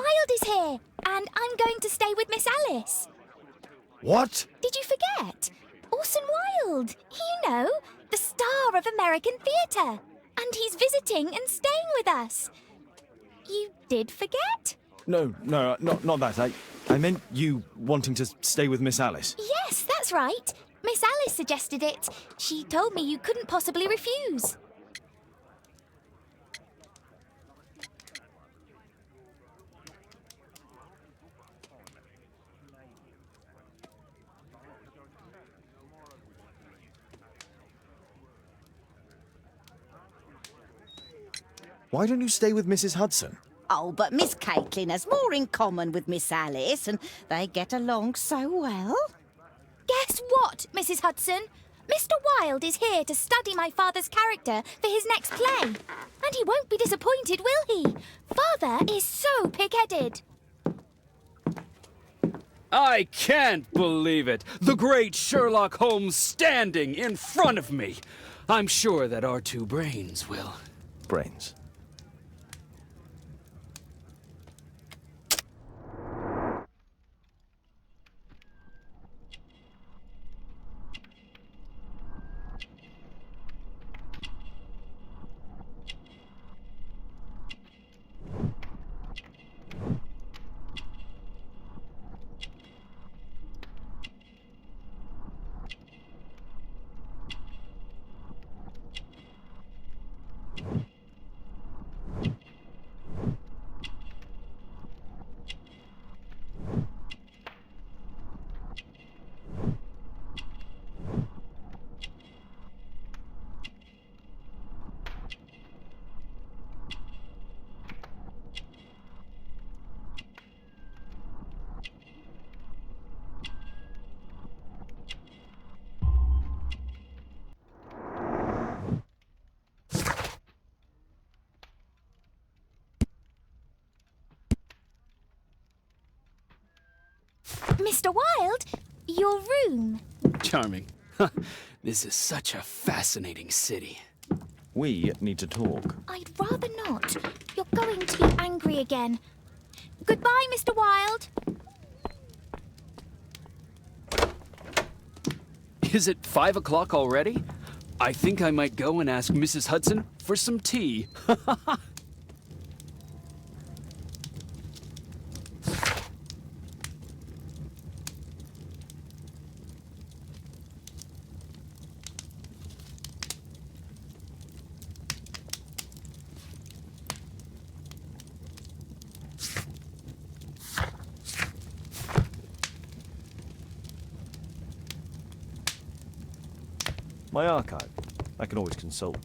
Wilde is here, and I'm going to stay with Miss Alice. What? Did you forget? Orson Wilde, you know, the star of American theatre. And he's visiting and staying with us. You did forget? No, not that. I meant you wanting to stay with Miss Alice. Yes, that's right. Miss Alice suggested it. She told me you couldn't possibly refuse. Why don't you stay with Mrs. Hudson? Oh, but Miss Caitlin has more in common with Miss Alice, and they get along so well. Guess what, Mrs. Hudson? Mr. Wilde is here to study my father's character for his next play. And he won't be disappointed, will he? Father is so pig-headed. I can't believe it! The great Sherlock Holmes standing in front of me! I'm sure that our two brains will... Brains. Mr. Wilde, your room. Charming. This is such a fascinating city. We need to talk. I'd rather not. You're going to be angry again. Goodbye, Mr. Wilde. Is it 5 o'clock already? I think I might go and ask Mrs. Hudson for some tea. My archive. I can always consult.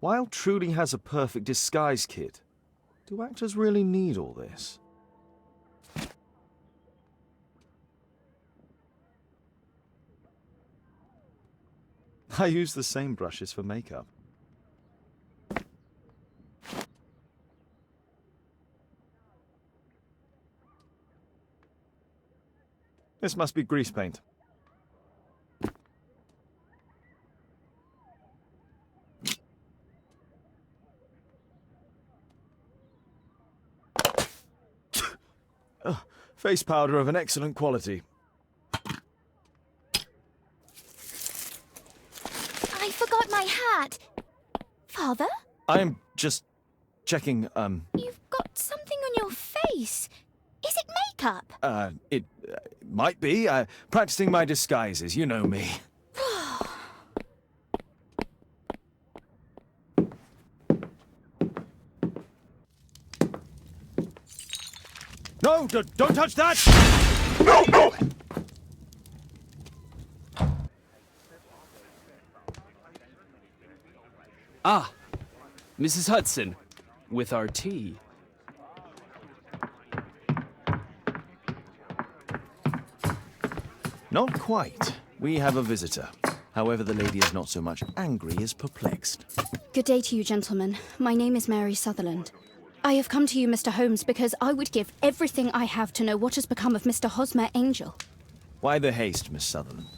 Wilde truly has a perfect disguise kit. Do actors really need all this? I use the same brushes for makeup. This must be grease paint. Face powder of an excellent quality. I forgot my hat. Father? I'm just checking, You've got something on your face. Is it makeup? it might be. Practicing my disguises, you know me. No, don't touch that! Ah, Mrs. Hudson, with our tea. Not quite. We have a visitor. However, the lady is not so much angry as perplexed. Good day to you, gentlemen. My name is Mary Sutherland. I have come to you, Mr. Holmes, because I would give everything I have to know what has become of Mr. Hosmer Angel. Why the haste, Miss Sutherland?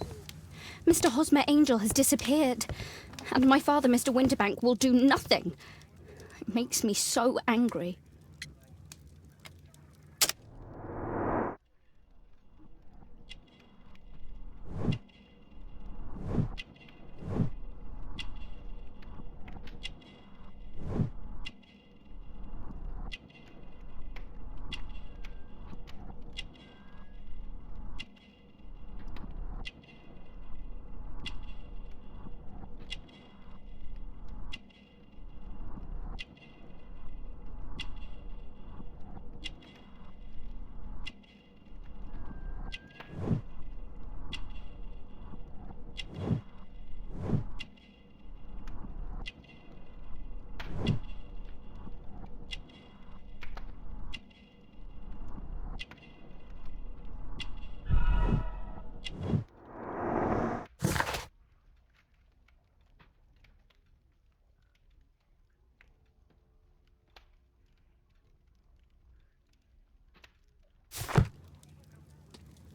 Mr. Hosmer Angel has disappeared, and my father, Mr. Winterbank, will do nothing. It makes me so angry.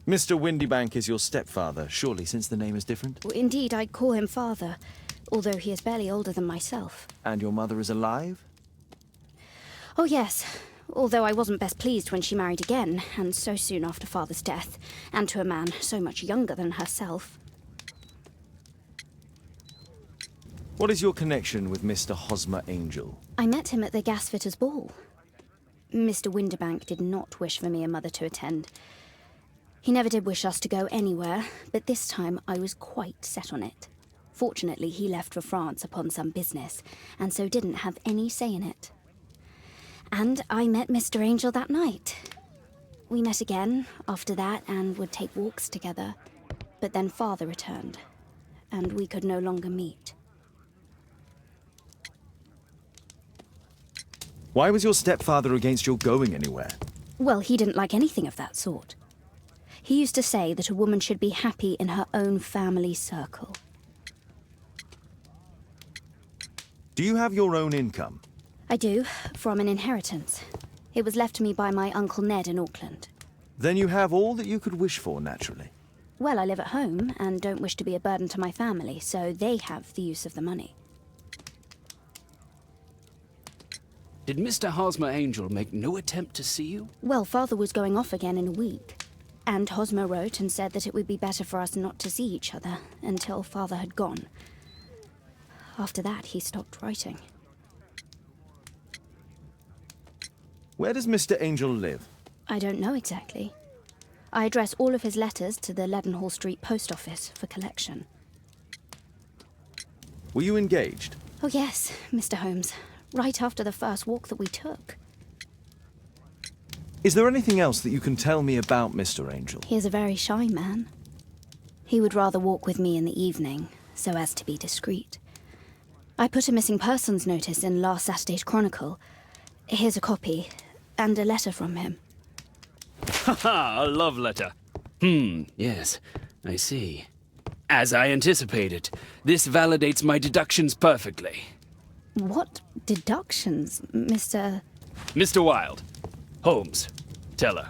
Mr. Windybank is your stepfather, surely, since the name is different? Well, indeed, I call him father, although he is barely older than myself. And your mother is alive? Oh, yes, although I wasn't best pleased when she married again, and so soon after father's death, and to a man so much younger than herself. What is your connection with Mr. Hosmer Angel? I met him at the gasfitters' ball. Mr. Winterbank did not wish for me and Mother to attend. He never did wish us to go anywhere, but this time I was quite set on it. Fortunately, he left for France upon some business, and so didn't have any say in it. And I met Mr. Angel that night. We met again after that and would take walks together. But then Father returned, and we could no longer meet. Why was your stepfather against your going anywhere? Well, he didn't like anything of that sort. He used to say that a woman should be happy in her own family circle. Do you have your own income? I do, from an inheritance. It was left to me by my Uncle Ned in Auckland. Then you have all that you could wish for, naturally. Well, I live at home and don't wish to be a burden to my family, so they have the use of the money. Did Mr. Hosmer Angel make no attempt to see you? Well, Father was going off again in a week. And Hosmer wrote and said that it would be better for us not to see each other until Father had gone. After that, he stopped writing. Where does Mr. Angel live? I don't know exactly. I address all of his letters to the Leadenhall Street post office for collection. Were you engaged? Oh yes, Mr. Holmes. Right after the first walk that we took. Is there anything else that you can tell me about Mr. Angel? He is a very shy man. He would rather walk with me in the evening, so as to be discreet. I put a missing persons notice in last Saturday's Chronicle. Here's a copy, and a letter from him. Haha, a love letter. Yes, I see. As I anticipated, this validates my deductions perfectly. What deductions, Mr. Mr. Wilde. Holmes, tell her.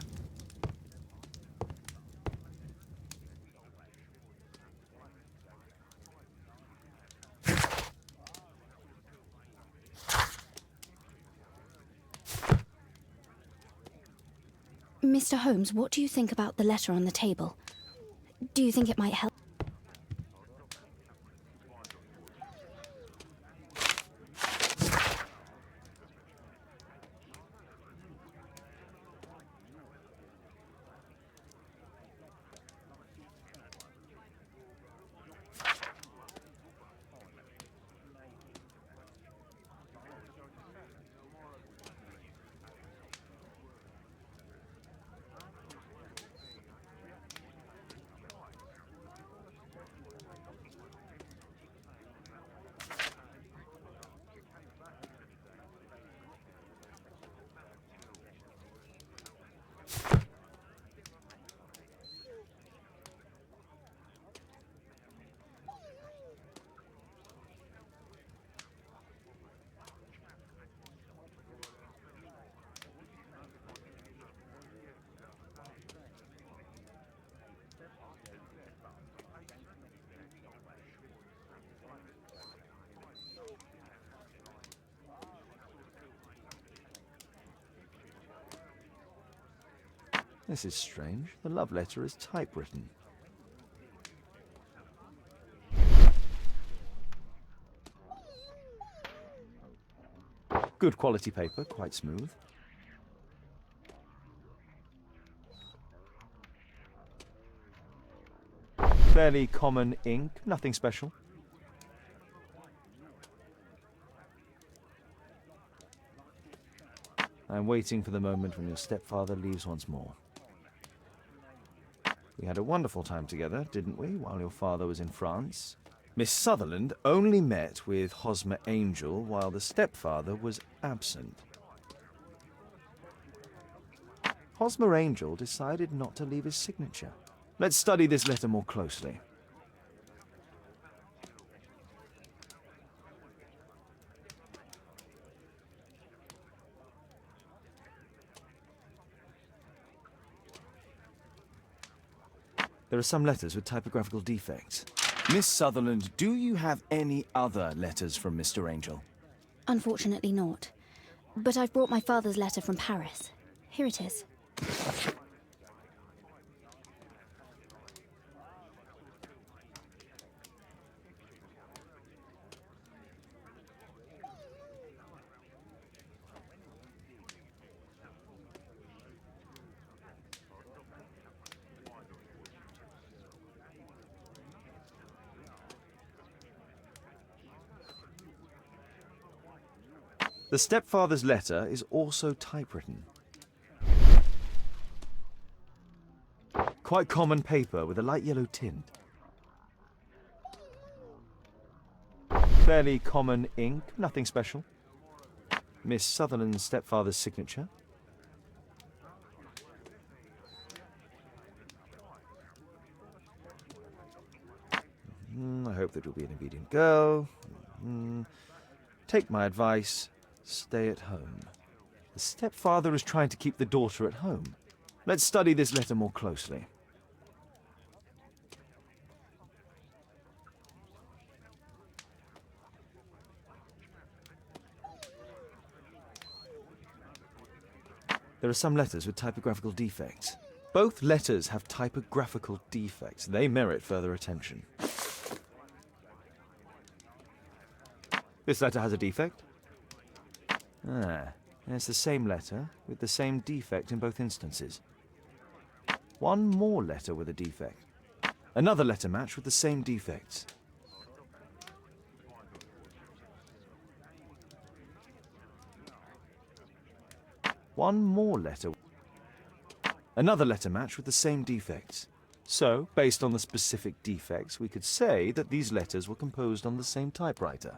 Mr. Holmes, what do you think about the letter on the table? Do you think it might help? This is strange. The love letter is typewritten. Good quality paper, quite smooth. Fairly common ink, nothing special. I'm waiting for the moment when your stepfather leaves once more. We had a wonderful time together, didn't we, while your father was in France? Miss Sutherland only met with Hosmer Angel while the stepfather was absent. Hosmer Angel decided not to leave his signature. Let's study this letter more closely. There are some letters with typographical defects. Miss Sutherland, do you have any other letters from Mr. Angel? Unfortunately not. But I've brought my father's letter from Paris. Here it is. The stepfather's letter is also typewritten. Quite common paper with a light yellow tint. Fairly common ink, nothing special. Miss Sutherland's stepfather's signature. I hope that you'll be an obedient girl. Take my advice. Stay at home. The stepfather is trying to keep the daughter at home. Let's study this letter more closely. There are some letters with typographical defects. Both letters have typographical defects. They merit further attention. This letter has a defect. It's the same letter with the same defect in both instances. One more letter with a defect. Another letter match with the same defects. One more letter. Another letter match with the same defects. So, based on the specific defects, we could say that these letters were composed on the same typewriter.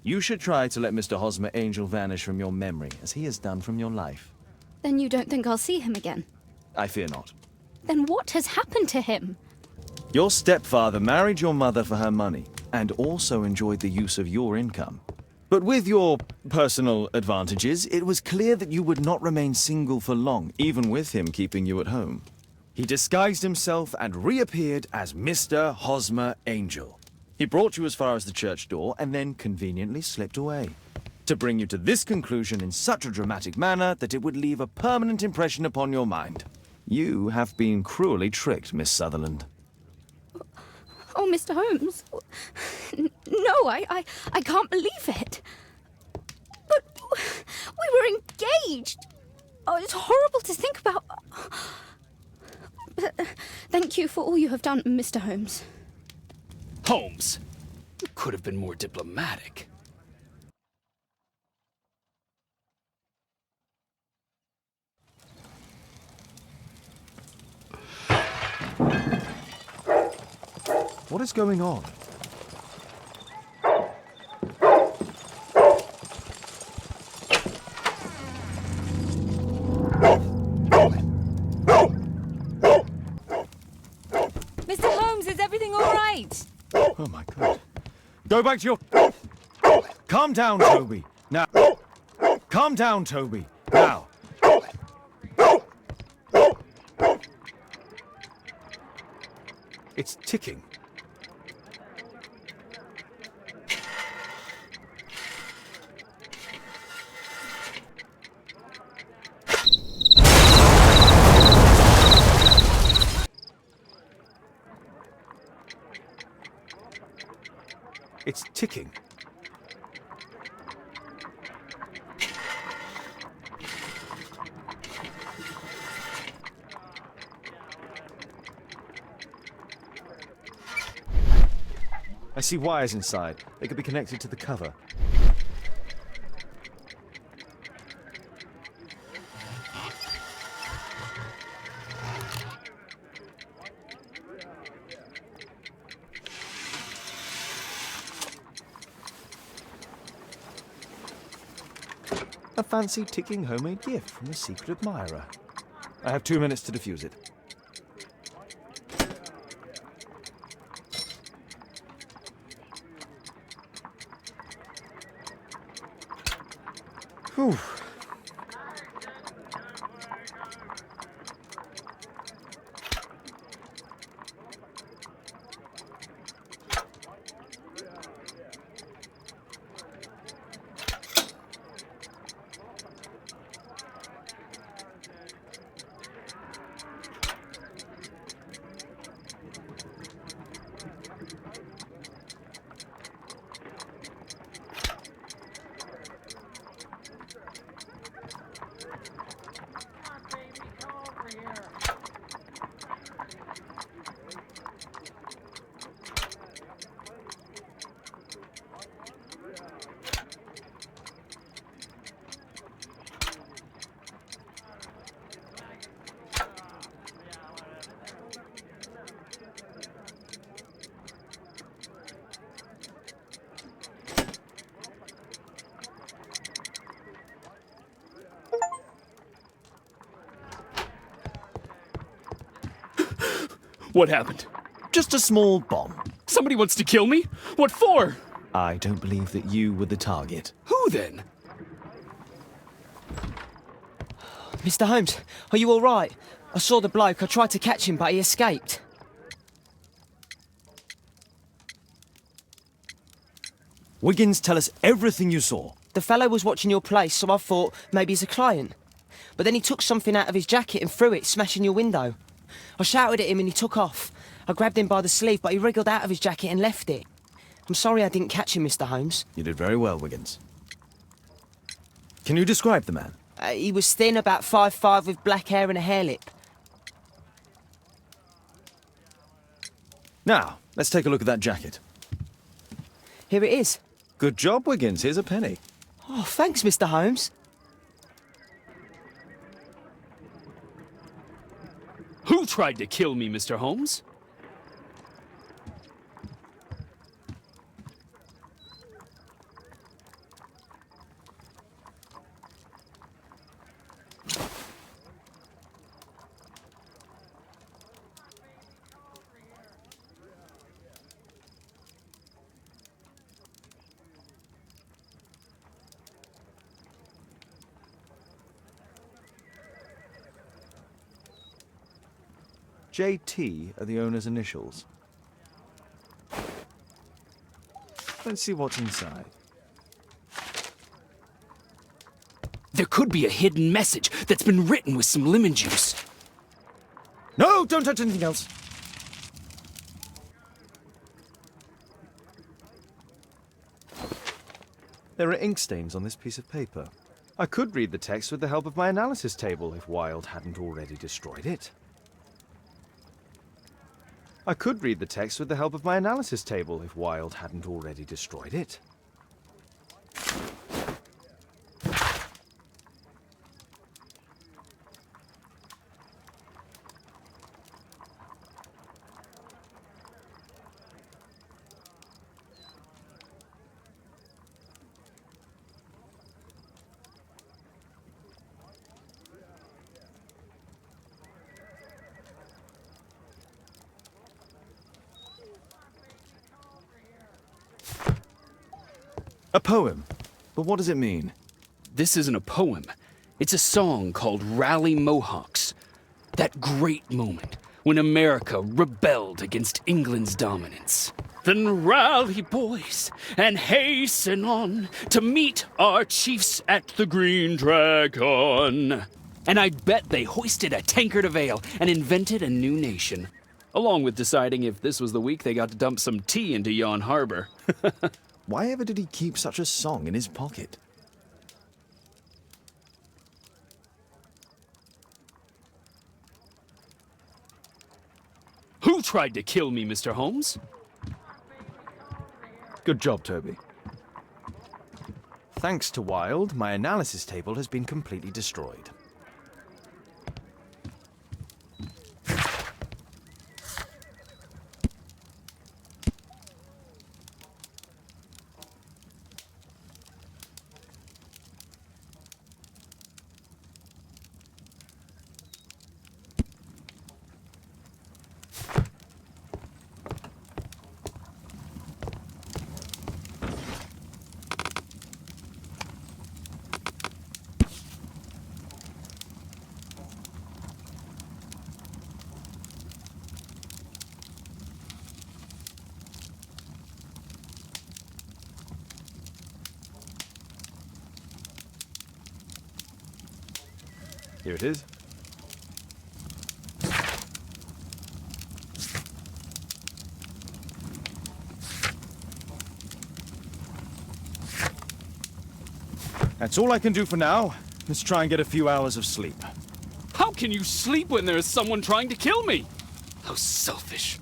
You should try to let Mr. Hosmer Angel vanish from your memory, as he has done from your life. Then you don't think I'll see him again? I fear not. Then what has happened to him? Your stepfather married your mother for her money, and also enjoyed the use of your income. But with your personal advantages, it was clear that you would not remain single for long, even with him keeping you at home. He disguised himself and reappeared as Mr. Hosmer Angel. He brought you as far as the church door and then conveniently slipped away. To bring you to this conclusion in such a dramatic manner that it would leave a permanent impression upon your mind. You have been cruelly tricked, Miss Sutherland. Oh, Mr. Holmes. No, I can't believe it. But we were engaged. Oh, it's horrible to think about. But thank you for all you have done, Mr. Holmes. Holmes, you could have been more diplomatic. What is going on? Mr. Holmes, is everything all right? Oh my God. Go back to your... Calm down, Toby. Now. Calm down, Toby. Now. It's ticking. It's ticking. I see wires inside. They could be connected to the cover. A fancy ticking homemade gift from a secret admirer. I have 2 minutes to defuse it. Whew. What happened? Just a small bomb. Somebody wants to kill me? What for? I don't believe that you were the target. Who then? Mr. Holmes, are you all right? I saw the bloke. I tried to catch him, but he escaped. Wiggins, tell us everything you saw. The fellow was watching your place, so I thought maybe he's a client. But then he took something out of his jacket and threw it, smashing your window. I shouted at him and he took off. I grabbed him by the sleeve, but he wriggled out of his jacket and left it. I'm sorry I didn't catch him, Mr. Holmes. You did very well, Wiggins. Can you describe the man? He was thin, about 5'5", with black hair and a hair lip. Now, let's take a look at that jacket. Here it is. Good job, Wiggins. Here's a penny. Oh, thanks, Mr. Holmes. Who tried to kill me, Mr. Holmes? JT are the owner's initials. Let's see what's inside. There could be a hidden message that's been written with some lemon juice. No, don't touch anything else. There are ink stains on this piece of paper. I could read the text with the help of my analysis table if Wilde hadn't already destroyed it. I could read the text with the help of my analysis table if Wilde hadn't already destroyed it. A poem. But what does it mean? This isn't a poem. It's a song called Rally Mohawks. That great moment when America rebelled against England's dominance. Then rally, boys, and hasten on to meet our chiefs at the Green Dragon. And I bet they hoisted a tankard of ale and invented a new nation. Along with deciding if this was the week they got to dump some tea into Yon Harbor. Why ever did he keep such a song in his pocket? Who tried to kill me, Mr. Holmes? Good job, Toby. Thanks to Wilde, my analysis table has been completely destroyed. Here it is. That's all I can do for now. Let's try and get a few hours of sleep. How can you sleep when there is someone trying to kill me? How selfish.